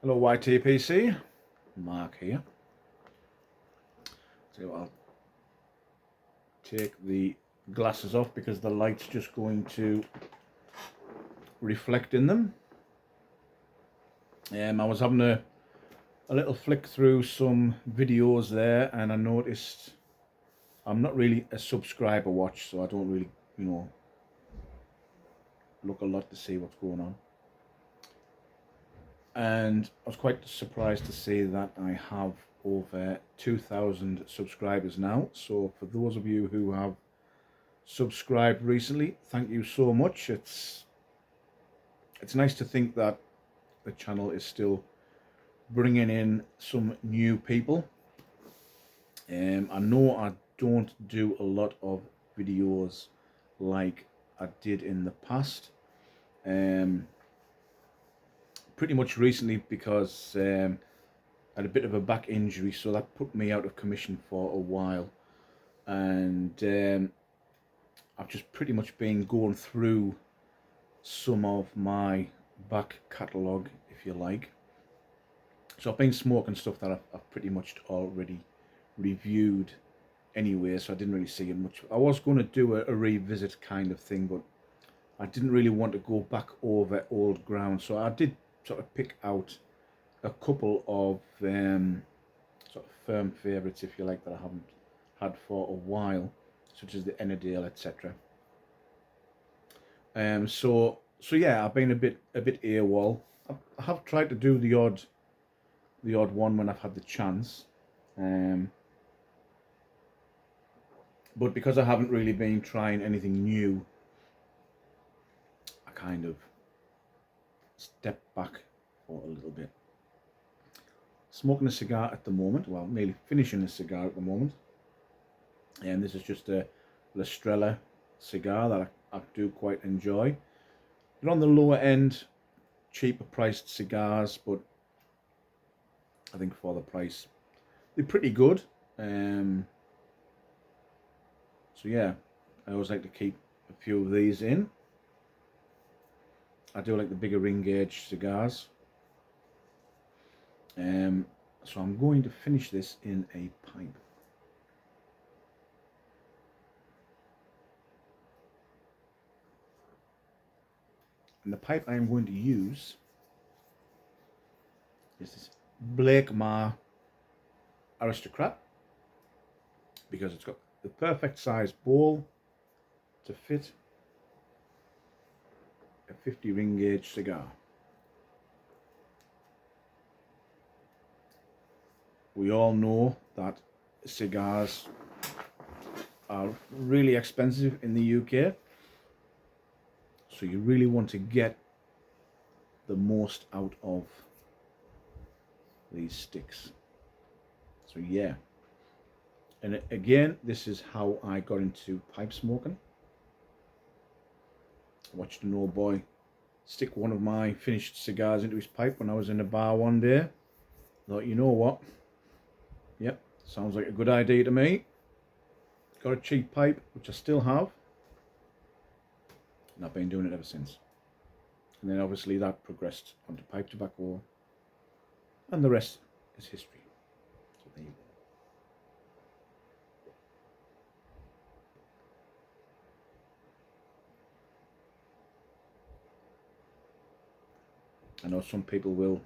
Hello YTPC, Mark here. So I'll take the glasses off because the light's just going to reflect in them. I was having a little flick through some videos there and I noticed I'm not really a subscriber watch, so I don't really, look a lot to see what's going on. And I was quite surprised to see that I have over 2,000 subscribers now. So for those of you who have subscribed recently, thank you so much. It's nice to think that the channel is still bringing in some new people. I know I don't do a lot of videos like I did in the past. Pretty much recently because I had a bit of a back injury, so that put me out of commission for a while. And I've just pretty much been going through some of my back catalogue, if you like. So I've been smoking stuff that I've pretty much already reviewed anyway, so I didn't really see it much. I was going to do a revisit kind of thing, but I didn't really want to go back over old ground, so I did sort of pick out a couple of sort of firm favourites, if you like, that I haven't had for a while, such as the Ennerdale, etc. So yeah, I've been a bit AWOL. I have tried to do the odd one when I've had the chance, but because I haven't really been trying anything new, I kind of stepped back for a little bit. Smoking a cigar at the moment, well, nearly finishing a cigar at the moment, and this is just a Lestrella cigar that I do quite enjoy. They're on the lower end, cheaper priced cigars, but I think for the price they're pretty good. So yeah, I always like to keep a few of these in. I do like the bigger ring gauge cigars. So I'm going to finish this in a pipe. And the pipe I'm going to use is this Blake Ma Aristocrat, because it's got the perfect size bowl to fit a 50 ring gauge cigar. We all know that cigars are really expensive in the UK, so you really want to get the most out of these sticks. So yeah, and again, this is how I got into pipe smoking. I watched an old boy stick one of my finished cigars into his pipe when I was in a bar one day. Thought, you know what, yep, sounds like a good idea to me. Got a cheap pipe, which I still have, and I've been doing it ever since. And then obviously that progressed onto pipe tobacco, and the rest is history. So there you go. I know some people will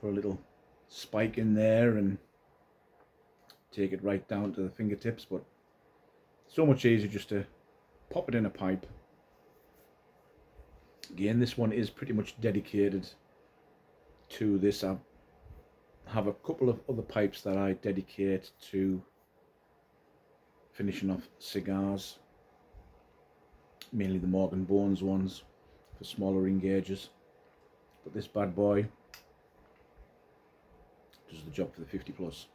put a little spike in there and take it right down to the fingertips, but so much easier just to pop it in a pipe. Again, this one is pretty much dedicated to this. I have a couple of other pipes that I dedicate to finishing off cigars, mainly the Morgan Bones ones for smaller ring gauges, but this bad boy does the job for the 50 plus.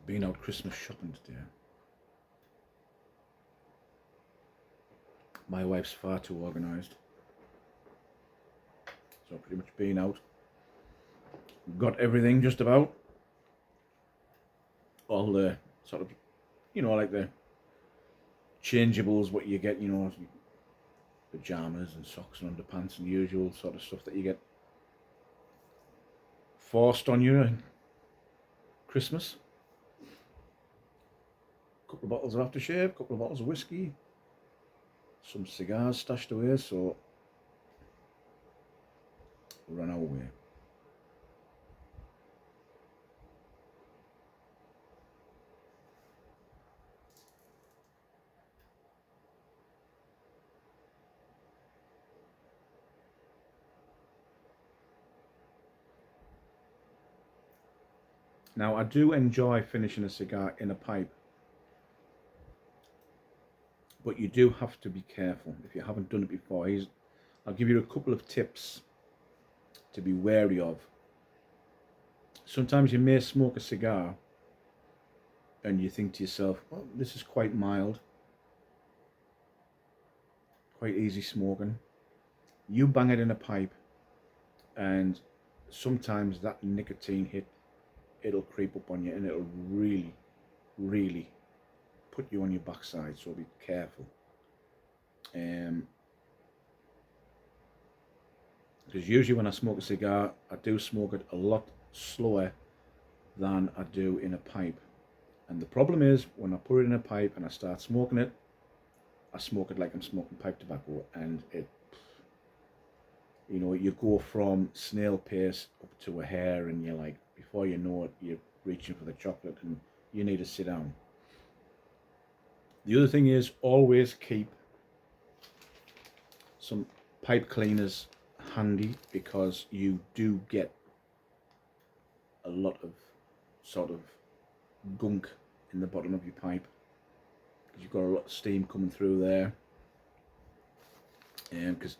Been out Christmas shopping today. My wife's far too organised, so I've pretty much been out, got everything just about, all the sort of, like the changeables, what you get, pajamas and socks and underpants and the usual sort of stuff that you get forced on you at Christmas. A couple of bottles of aftershave, a couple of bottles of whiskey, some cigars stashed away, so we're on our way. Now, I do enjoy finishing a cigar in a pipe, but you do have to be careful if you haven't done it before. I'll give you a couple of tips to be wary of. Sometimes you may smoke a cigar and you think to yourself, well, this is quite mild, quite easy smoking. You bang it in a pipe and sometimes that nicotine hit, it'll creep up on you and it'll really, really put you on your backside, so be careful. Because usually when I smoke a cigar, I do smoke it a lot slower than I do in a pipe. And the problem is, when I put it in a pipe and I start smoking it, I smoke it like I'm smoking pipe tobacco, and you go from snail pace up to a hair, and you're like, before you know it, you're reaching for the chocolate and you need to sit down. The other thing is, always keep some pipe cleaners handy, because you do get a lot of sort of gunk in the bottom of your pipe, because you've got a lot of steam coming through there. And because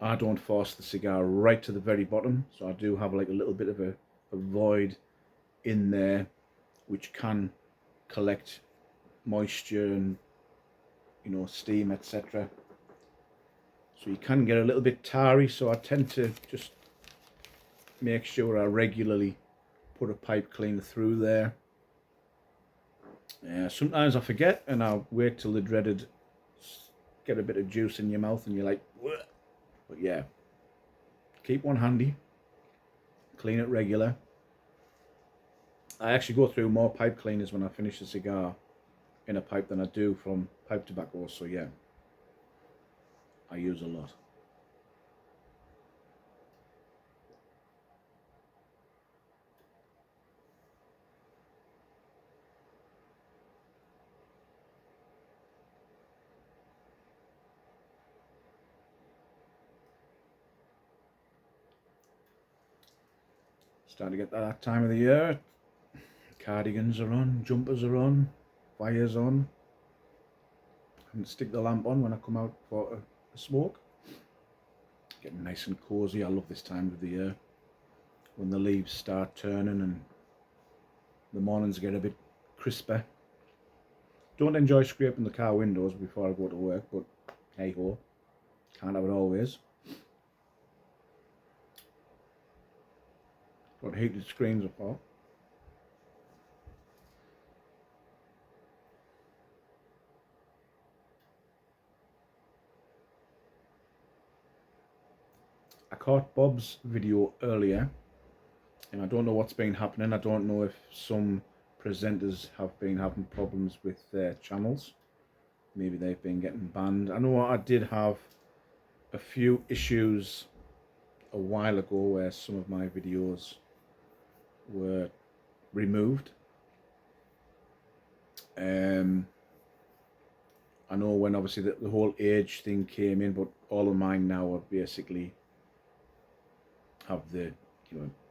I don't force the cigar right to the very bottom, so I do have like a little bit of a void in there which can collect moisture and steam, etc. So you can get a little bit tarry, so I tend to just make sure I regularly put a pipe cleaner through there. Sometimes I forget and I'll wait till the dreaded get a bit of juice in your mouth and you're like, "Wah." But yeah, keep one handy, clean it regular. I actually go through more pipe cleaners when I finish a cigar in a pipe than I do from pipe tobacco, so yeah, I use a lot. Starting to get that time of the year. Cardigans are on, jumpers are on, fire's on. And stick the lamp on when I come out for a smoke. Getting nice and cozy. I love this time of the year, when the leaves start turning and the mornings get a bit crisper. Don't enjoy scraping the car windows before I go to work, but hey ho, can't have it always. What heated screens are for. I caught Bob's video earlier, and I don't know what's been happening. I don't know if some presenters have been having problems with their channels. Maybe they've been getting banned. I know I did have a few issues a while ago where some of my videos were removed. I know when obviously the whole age thing came in, but all of mine now are basically have the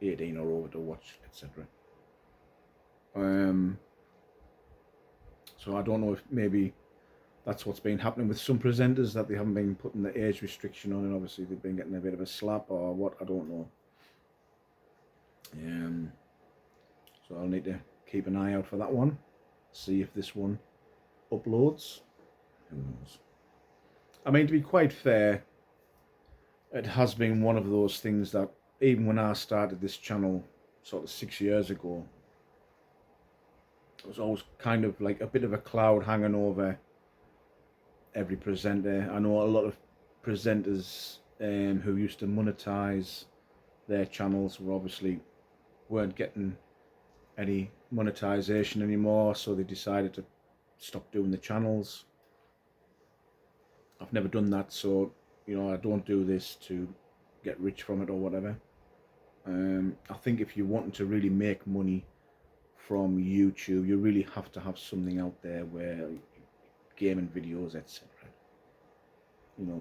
18 or over to watch, etc. So I don't know if maybe that's what's been happening with some presenters, that they haven't been putting the age restriction on, and obviously they've been getting a bit of a slap or what, I don't know. So I'll need to keep an eye out for that one, see if this one uploads. Who knows? I mean, to be quite fair, it has been one of those things that even when I started this channel sort of 6 years ago, There's always kind of like a bit of a cloud hanging over every presenter. I know a lot of presenters who used to monetize their channels were obviously weren't getting any monetization anymore, so they decided to stop doing the channels. I've never done that, so I don't do this to get rich from it or whatever. I think if you're wanting to really make money from YouTube, you really have to have something out there where gaming videos, etc.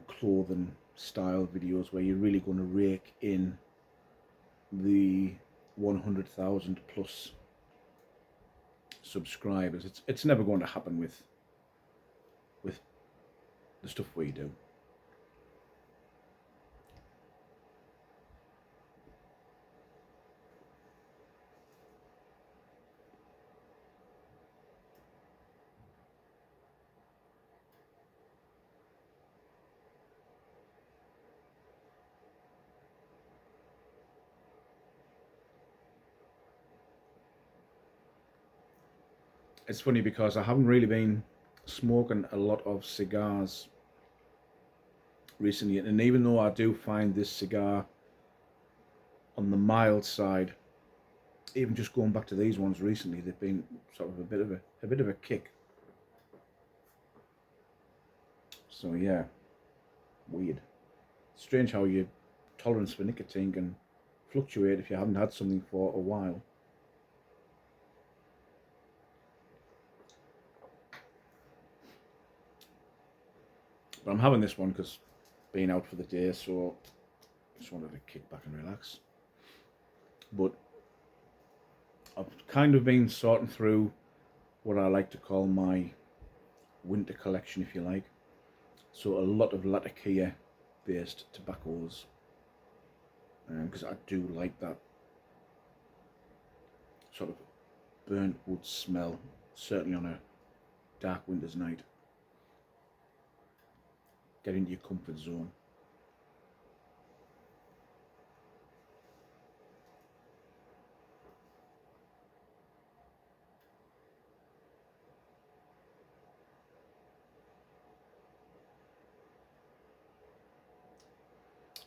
Clothing style videos where you're really going to rake in the 100,000 plus subscribers. It's never going to happen with the stuff we do. It's funny because I haven't really been smoking a lot of cigars recently, and even though I do find this cigar on the mild side, even just going back to these ones recently, they've been sort of a bit of a kick. So yeah, weird. Strange how your tolerance for nicotine can fluctuate if you haven't had something for a while. But I'm having this one because being out for the day, so just wanted to kick back and relax. But I've kind of been sorting through what I like to call my winter collection, if you like. So a lot of Latakia based tobaccos, because I do like that sort of burnt wood smell, certainly on a dark winter's night. Get into your comfort zone.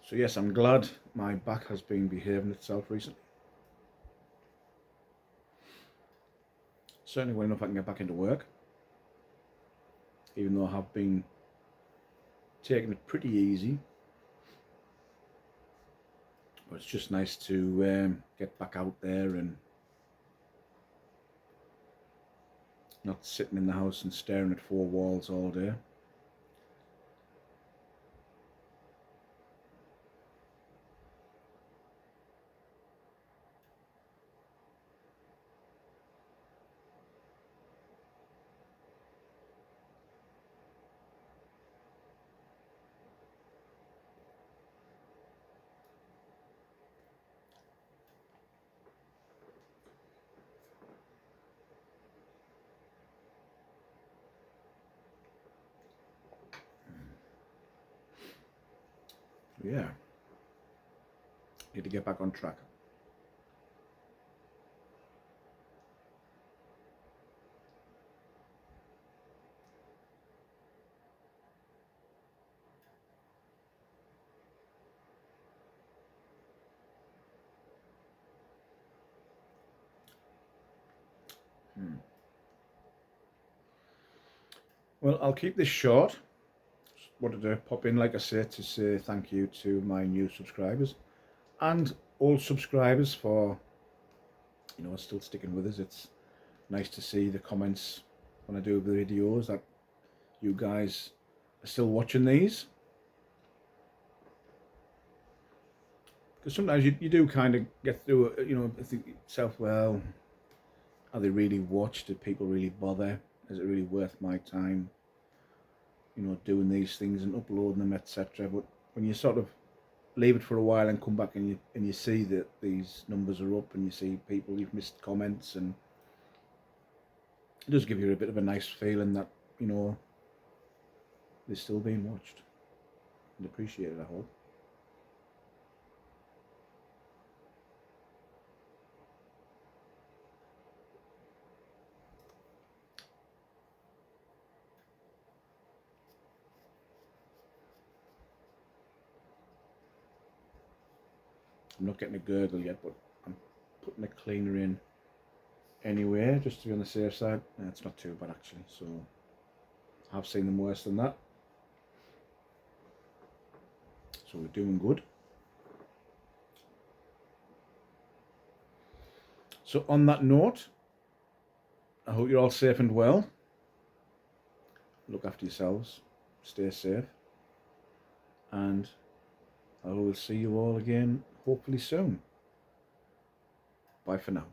So yes, I'm glad my back has been behaving itself recently. Certainly well enough I can get back into work, even though I have been taking it pretty easy. But it's just nice to get back out there and not sitting in the house and staring at four walls all day. Yeah, need to get back on track. Well, I'll keep this short. Just wanted to pop in, like I say, to say thank you to my new subscribers and old subscribers for still sticking with us. It's nice to see the comments when I do the videos that you guys are still watching these. Because sometimes you do kind of get through it, think yourself, well, are they really watched? Did people really bother? Is it really worth my time, doing these things and uploading them, etc. But when you sort of leave it for a while and come back and you see that these numbers are up and you see people you've missed comments, and it does give you a bit of a nice feeling that they're still being watched and appreciated, I hope. I'm not getting a gurgle yet, but I'm putting a cleaner in anyway, just to be on the safe side. It's not too bad actually, so I've seen them worse than that. So we're doing good. So on that note, I hope you're all safe and well. Look after yourselves, stay safe, and I will see you all again hopefully soon. Bye for now.